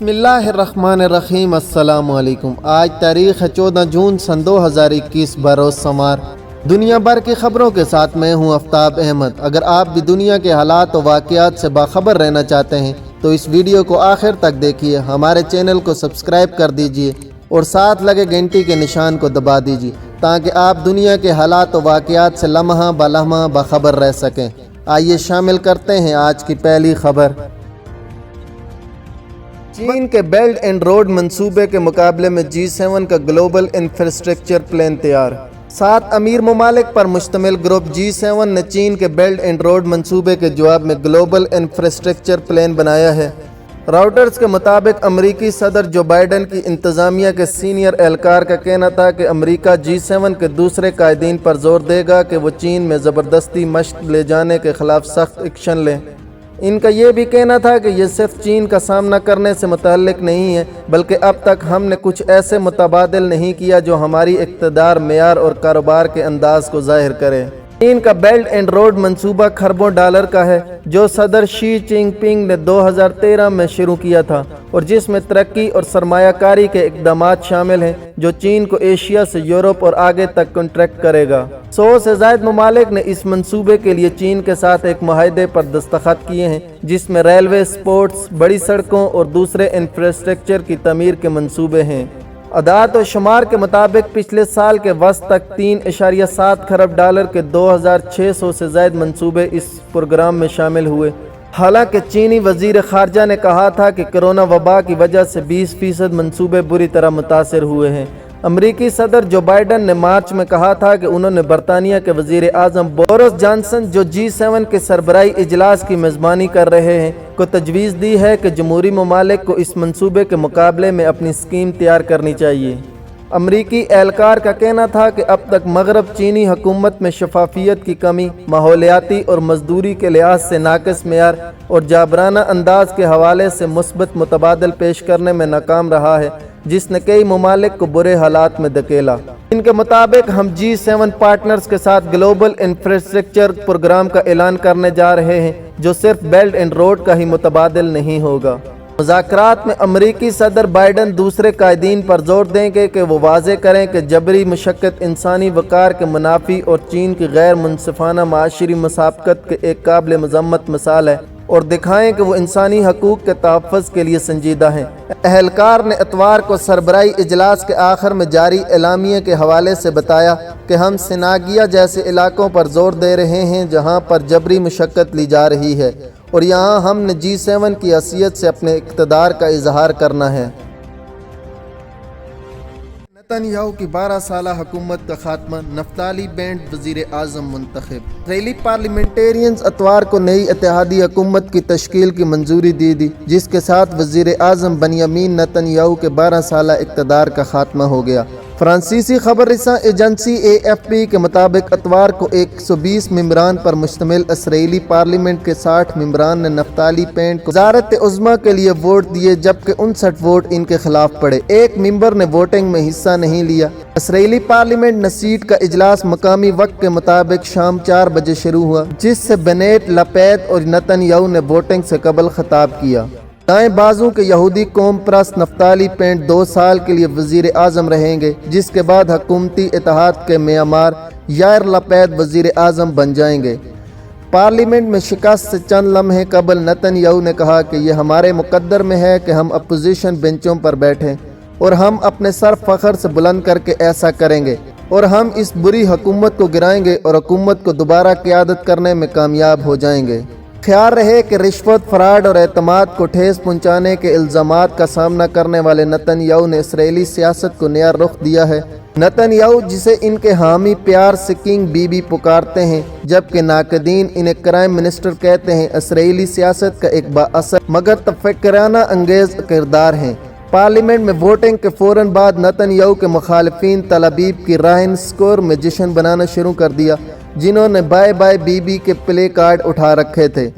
بسم اللہ الرحمن الرحیم۔ السلام علیکم۔ آج تاریخ ہے 14 جون سن 2021 بروز سمار۔ دنیا بھر کی خبروں کے ساتھ میں ہوں آفتاب احمد۔ اگر آپ بھی دنیا کے حالات و واقعات سے باخبر رہنا چاہتے ہیں تو اس ویڈیو کو آخر تک دیکھیے، ہمارے چینل کو سبسکرائب کر دیجیے اور ساتھ لگے گھنٹی کے نشان کو دبا دیجیے تاکہ آپ دنیا کے حالات و واقعات سے لمحہ بلمحہ باخبر رہ سکیں۔ آئیے شامل کرتے ہیں آج کی پہلی خبر۔ چین کے بیلٹ اینڈ روڈ منصوبے کے مقابلے میں G7 کا گلوبل انفراسٹرکچر پلان تیار۔ 7 امیر ممالک پر مشتمل گروپ G7 نے چین کے بیلٹ اینڈ روڈ منصوبے کے جواب میں گلوبل انفراسٹرکچر پلان بنایا ہے۔ راؤٹرز کے مطابق امریکی صدر جو بائیڈن کی انتظامیہ کے سینئر اہلکار کا کہنا تھا کہ امریکہ G7 کے دوسرے قائدین پر زور دے گا کہ وہ چین میں زبردستی مشق لے جانے کے خلاف سخت ایکشن لیں۔ ان کا یہ بھی کہنا تھا کہ یہ صرف چین کا سامنا کرنے سے متعلق نہیں ہے بلکہ اب تک ہم نے کچھ ایسے متبادل نہیں کیا جو ہماری اقتدار، معیار اور کاروبار کے انداز کو ظاہر کرے۔ چین کا بیلٹ اینڈ روڈ منصوبہ کھربوں ڈالر کا ہے جو صدر شی جن پنگ نے 2013 میں شروع کیا تھا اور جس میں ترقی اور سرمایہ کاری کے اقدامات شامل ہیں جو چین کو ایشیا سے یورپ اور آگے تک کنٹریکٹ کرے گا۔ 100 سے زائد ممالک نے اس منصوبے کے لیے چین کے ساتھ ایک معاہدے پر دستخط کیے ہیں جس میں ریلوے، سپورٹس، بڑی سڑکوں اور دوسرے انفراسٹرکچر کی تعمیر کے منصوبے ہیں۔ اعداد و شمار کے مطابق پچھلے سال کے وسط تک 3.7 کھرب ڈالر کے 2600 سے زائد منصوبے اس پروگرام میں شامل ہوئے۔ حالانکہ چینی وزیر خارجہ نے کہا تھا کہ کرونا وبا کی وجہ سے 20% منصوبے بری طرح متاثر ہوئے ہیں۔ امریکی صدر جو بائیڈن نے مارچ میں کہا تھا کہ انہوں نے برطانیہ کے وزیر اعظم بورس جانسن جو G7 کے سربراہی اجلاس کی میزبانی کر رہے ہیں کو تجویز دی ہے کہ جمہوری ممالک کو اس منصوبے کے مقابلے میں اپنی اسکیم تیار کرنی چاہیے۔ امریکی اہلکار کا کہنا تھا کہ اب تک مغرب چینی حکومت میں شفافیت کی کمی، ماحولیاتی اور مزدوری کے لحاظ سے ناقص معیار اور جابرانہ انداز کے حوالے سے مثبت متبادل پیش کرنے میں ناکام رہا ہے جس نے کئی ممالک کو برے حالات میں دھکیلا۔ ان کے مطابق ہم G7 پارٹنرز کے ساتھ گلوبل انفراسٹرکچر پروگرام کا اعلان کرنے جا رہے ہیں جو صرف بیلٹ اینڈ روڈ کا ہی متبادل نہیں ہوگا۔ مذاکرات میں امریکی صدر بائیڈن دوسرے قائدین پر زور دیں گے کہ وہ واضح کریں کہ جبری مشقت انسانی وقار کے منافی اور چین کی غیر منصفانہ معاشری مسابقت کے ایک قابل مذمت مثال ہے اور دکھائیں کہ وہ انسانی حقوق کے تحفظ کے لیے سنجیدہ ہیں۔ اہلکار نے اتوار کو سربراہی اجلاس کے آخر میں جاری اعلامیے کے حوالے سے بتایا کہ ہم سناگیا جیسے علاقوں پر زور دے رہے ہیں جہاں پر جبری مشقت لی جا رہی ہے اور یہاں ہم نے G7 کی حیثیت سے اپنے اقتدار کا اظہار کرنا ہے۔ نتن یاہو کی 12 سالہ حکومت کا خاتمہ، نفتالی بینٹ وزیر اعظم منتخب۔ اسرائیلی پارلیمنٹیرینز اتوار کو نئی اتحادی حکومت کی تشکیل کی منظوری دی جس کے ساتھ وزیر اعظم بنیامین نتن یاہو کے 12 سالہ اقتدار کا خاتمہ ہو گیا۔ فرانسیسی خبر رساں ایجنسی AFP کے مطابق اتوار کو 120 ممبران پر مشتمل اسرائیلی پارلیمنٹ کے 60 ممبران نے نفتالی بینٹ کو وزارت عظمیٰ کے لیے ووٹ دیے جبکہ 59 ووٹ ان کے خلاف پڑے۔ ایک ممبر نے ووٹنگ میں حصہ نہیں لیا۔ اسرائیلی پارلیمنٹ نسیٹ کا اجلاس مقامی وقت کے مطابق شام 4 بجے شروع ہوا جس سے بینٹ، لپید اور نتن یاہو نے ووٹنگ سے قبل خطاب کیا۔ دائیں بازو کے یہودی قوم پرست نفتالی بینٹ 2 سال کے لیے وزیر اعظم رہیں گے جس کے بعد حکومتی اتحاد کے معمار یائر لپید وزیر اعظم بن جائیں گے۔ پارلیمنٹ میں شکست سے چند لمحے قبل نتن یاہو نے کہا کہ یہ ہمارے مقدر میں ہے کہ ہم اپوزیشن بینچوں پر بیٹھیں اور ہم اپنے سر فخر سے بلند کر کے ایسا کریں گے اور ہم اس بری حکومت کو گرائیں گے اور حکومت کو دوبارہ قیادت کرنے میں کامیاب ہو جائیں گے۔ خیال رہے کہ رشوت، فراڈ اور اعتماد کو ٹھیس پہنچانے کے الزامات کا سامنا کرنے والے نتن یاہو نے اسرائیلی سیاست کو نیا رخ دیا ہے۔ نتن یاہو جسے ان کے حامی پیار سے کنگ بی بی پکارتے ہیں جبکہ ناقدین انہیں کرائم منسٹر کہتے ہیں، اسرائیلی سیاست کا ایک بااثر مگر تفکرانہ انگیز کردار ہیں۔ پارلیمنٹ میں ووٹنگ کے فوراً بعد نتن یاہو کے مخالفین تل ابیب کی راہن سکور میں جشن بنانا شروع کر دیا جنہوں نے بائے بائے بی بی کے پلے کارڈ اٹھا رکھے تھے۔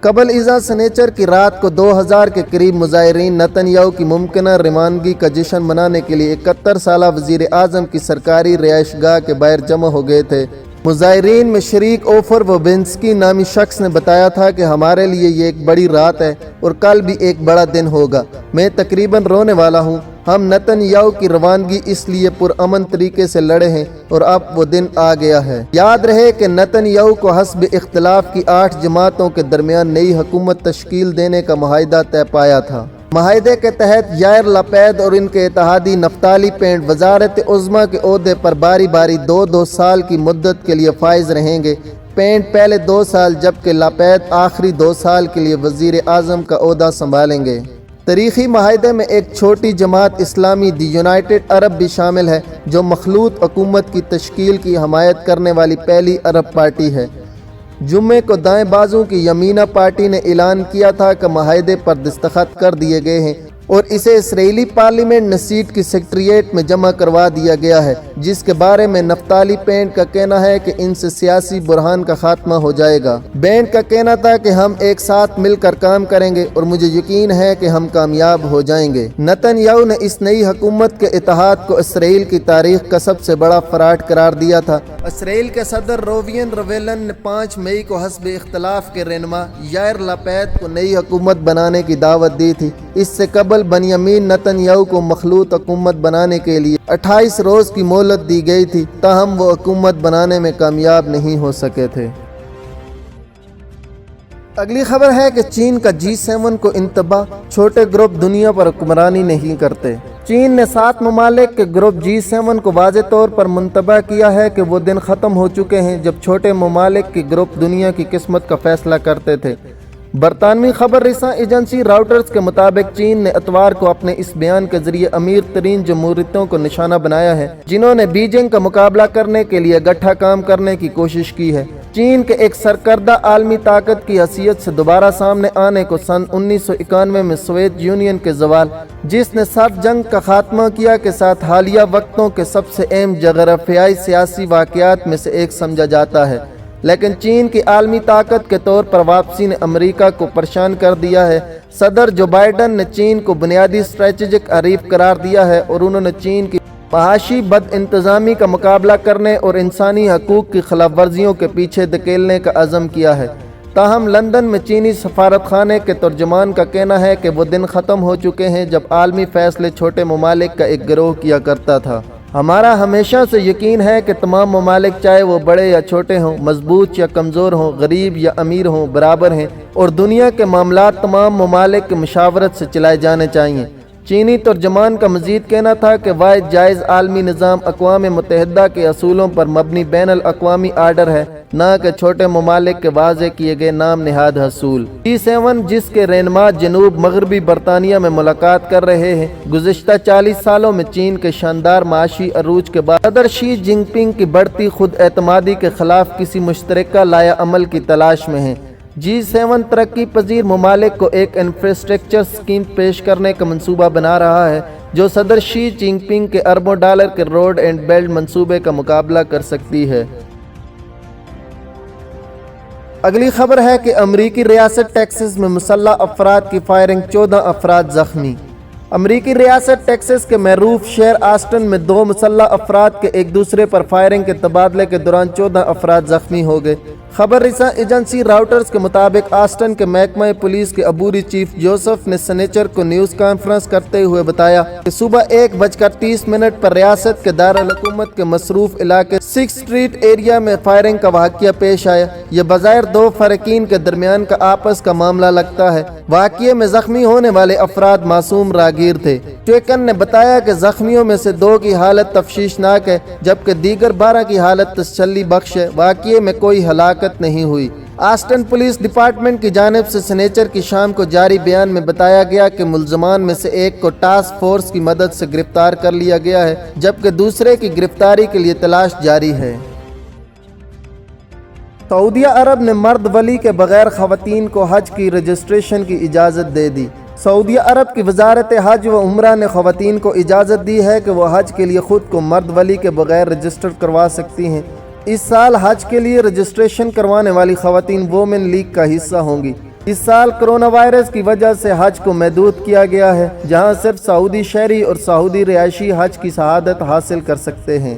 قبل ازاں سنیچر کی رات کو 2000 کے قریب مظاہرین نتن یاہو کی ممکنہ روانگی کا جشن منانے کے لیے 71 سالہ وزیر اعظم کی سرکاری رہائش گاہ کے باہر جمع ہو گئے تھے۔ مظاہرین میں شریک اوفر وبنسکی نامی شخص نے بتایا تھا کہ ہمارے لیے یہ ایک بڑی رات ہے اور کل بھی ایک بڑا دن ہوگا، میں تقریباً رونے والا ہوں، ہم نتن یاہو کی روانگی اس لیے پرامن طریقے سے لڑے ہیں اور اب وہ دن آ گیا ہے۔ یاد رہے کہ نتن یاہو کو حسب اختلاف کی 8 جماعتوں کے درمیان نئی حکومت تشکیل دینے کا معاہدہ طے پایا تھا۔ معاہدے کے تحت یائر لپید اور ان کے اتحادی نفتالی بینٹ وزارت عظمیٰ کے عہدے پر باری باری 2 سال کی مدت کے لیے فائز رہیں گے۔ بینٹ پہلے 2 سال جبکہ لپید آخری 2 سال کے لیے وزیر اعظم کا عہدہ سنبھالیں گے۔ تاریخی معاہدے میں ایک چھوٹی جماعت اسلامی دی یونائٹڈ عرب بھی شامل ہے، جو مخلوط حکومت کی تشکیل کی حمایت کرنے والی پہلی عرب پارٹی ہے۔ جمعے کو دائیں بازو کی یمینہ پارٹی نے اعلان کیا تھا کہ معاہدے پر دستخط کر دیے گئے ہیں اور اسے اسرائیلی پارلیمنٹ نسیٹ کی سیکریٹریٹ میں جمع کروا دیا گیا ہے، جس کے بارے میں نفتالی بینٹ کا کہنا ہے کہ ان سے سیاسی بحران کا خاتمہ ہو جائے گا۔ بینٹ کا کہنا تھا کہ ہم ایک ساتھ مل کر کام کریں گے اور مجھے یقین ہے کہ ہم کامیاب ہو جائیں گے۔ نتن یاہو نے اس نئی حکومت کے اتحاد کو اسرائیل کی تاریخ کا سب سے بڑا فراڈ قرار دیا تھا۔ اسرائیل کے صدر رووین ریولن نے 5 مئی کو حسب اختلاف کے رہنما یائر لپید کو نئی حکومت بنانے کی دعوت دی تھی۔ اس سے قبل بنیامین نتن یاہو کو مخلوط حکومت بنانے کے لیے 28 روز کی مہلت دی گئی تھی، تاہم وہ حکومت بنانے میں کامیاب نہیں ہو سکے تھے۔ اگلی خبر ہے کہ چین کا G7 کو انتباہ، چھوٹے گروپ دنیا پر حکمرانی نہیں کرتے۔ چین نے 7 ممالک کے گروپ G7 کو واضح طور پر منتبہ کیا ہے کہ وہ دن ختم ہو چکے ہیں جب چھوٹے ممالک کے گروپ دنیا کی قسمت کا فیصلہ کرتے تھے۔ برطانوی خبر رساں ایجنسی راؤٹرز کے مطابق چین نے اتوار کو اپنے اس بیان کے ذریعے امیر ترین جمہوریتوں کو نشانہ بنایا ہے جنہوں نے بیجنگ کا مقابلہ کرنے کے لیے گٹھا کام کرنے کی کوشش کی ہے۔ چین کے ایک سرکردہ عالمی طاقت کی حیثیت سے دوبارہ سامنے آنے کو سن 1991 میں سوویت یونین کے زوال، جس نے سرد جنگ کا خاتمہ کیا، کے ساتھ حالیہ وقتوں کے سب سے اہم جغرافیائی سیاسی واقعات میں سے ایک سمجھا جاتا ہے۔ لیکن چین کی عالمی طاقت کے طور پر واپسی نے امریکہ کو پریشان کر دیا ہے۔ صدر جو بائیڈن نے چین کو بنیادی اسٹریٹجک حریف قرار دیا ہے اور انہوں نے چین کی معاشی بد انتظامی کا مقابلہ کرنے اور انسانی حقوق کی خلاف ورزیوں کے پیچھے دھکیلنے کا عزم کیا ہے۔ تاہم لندن میں چینی سفارت خانے کے ترجمان کا کہنا ہے کہ وہ دن ختم ہو چکے ہیں جب عالمی فیصلے چھوٹے ممالک کا ایک گروہ کیا کرتا تھا۔ ہمارا ہمیشہ سے یقین ہے کہ تمام ممالک چاہے وہ بڑے یا چھوٹے ہوں، مضبوط یا کمزور ہوں، غریب یا امیر ہوں، برابر ہیں اور دنیا کے معاملات تمام ممالک کی مشاورت سے چلائے جانے چاہیے۔ چینی ترجمان کا مزید کہنا تھا کہ واحد جائز عالمی نظام اقوام متحدہ کے اصولوں پر مبنی بین الاقوامی آرڈر ہے، نہ کہ چھوٹے ممالک کے واضح کیے گئے نام نہاد حصول۔ G7 جس کے رہنما جنوب مغربی برطانیہ میں ملاقات کر رہے ہیں، گزشتہ 40 سالوں میں چین کے شاندار معاشی عروج کے بعد صدر شی جن پنگ کی بڑھتی خود اعتمادی کے خلاف کسی مشترکہ لائحہ عمل کی تلاش میں ہیں۔ G7 ترقی پذیر ممالک کو ایک انفراسٹرکچر اسکیم پیش کرنے کا منصوبہ بنا رہا ہے جو صدر شی جن پنگ کے اربوں ڈالر کے روڈ اینڈ بیلٹ منصوبے کا مقابلہ کر سکتی ہے۔ اگلی خبر ہے کہ امریکی ریاست ٹیکساس میں مسلح افراد کی فائرنگ، 14 افراد زخمی۔ امریکی ریاست ٹیکساس کے معروف شہر آسٹن میں 2 مسلح افراد کے ایک دوسرے پر فائرنگ کے تبادلے کے دوران 14 افراد زخمی ہو گئے۔ خبر رساں ایجنسی راؤٹرز کے مطابق آسٹن کے محکمہ پولیس کے عبوری چیف جوزف نے سنیچر کو نیوز کانفرنس کرتے ہوئے بتایا کہ صبح 1:30 پر ریاست کے دارالحکومت کے مصروف علاقے 6 اسٹریٹ ایریا میں فائرنگ کا واقعہ پیش آیا۔ یہ بظاہر 2 فریقین کے درمیان کا آپس کا معاملہ لگتا ہے۔ واقعے میں زخمی ہونے والے افراد معصوم راگیر تھے۔ ٹویکن نے بتایا کہ زخمیوں میں سے 2 کی حالت تشویشناک ہے جبکہ دیگر 12 کی حالت تسلی بخش ہے۔ واقعے میں کوئی ہلاکت نہیں ہوئی۔ آسٹن پولیس ڈپارٹمنٹ کی جانب سے سنیچر کی شام کو جاری بیان میں بتایا گیا کہ ملزمان میں سے ایک کو ٹاسک فورس کی مدد سے گرفتار کر لیا گیا ہے جبکہ دوسرے کی گرفتاری کے لیے تلاش جاری ہے۔ سعودی عرب نے مرد ولی کے بغیر خواتین کو حج کی رجسٹریشن کی اجازت دے دی۔ سعودی عرب کی وزارت حج و عمرہ نے خواتین کو اجازت دی ہے کہ وہ حج کے لیے خود کو مرد ولی کے بغیر رجسٹر کروا سکتی ہیں۔ اس سال حج کے لیے رجسٹریشن کروانے والی خواتین وومن لیگ کا حصہ ہوں گی۔ اس سال کرونا وائرس کی وجہ سے حج کو محدود کیا گیا ہے، جہاں صرف سعودی شہری اور سعودی رہائشی حج کی شہادت حاصل کر سکتے ہیں۔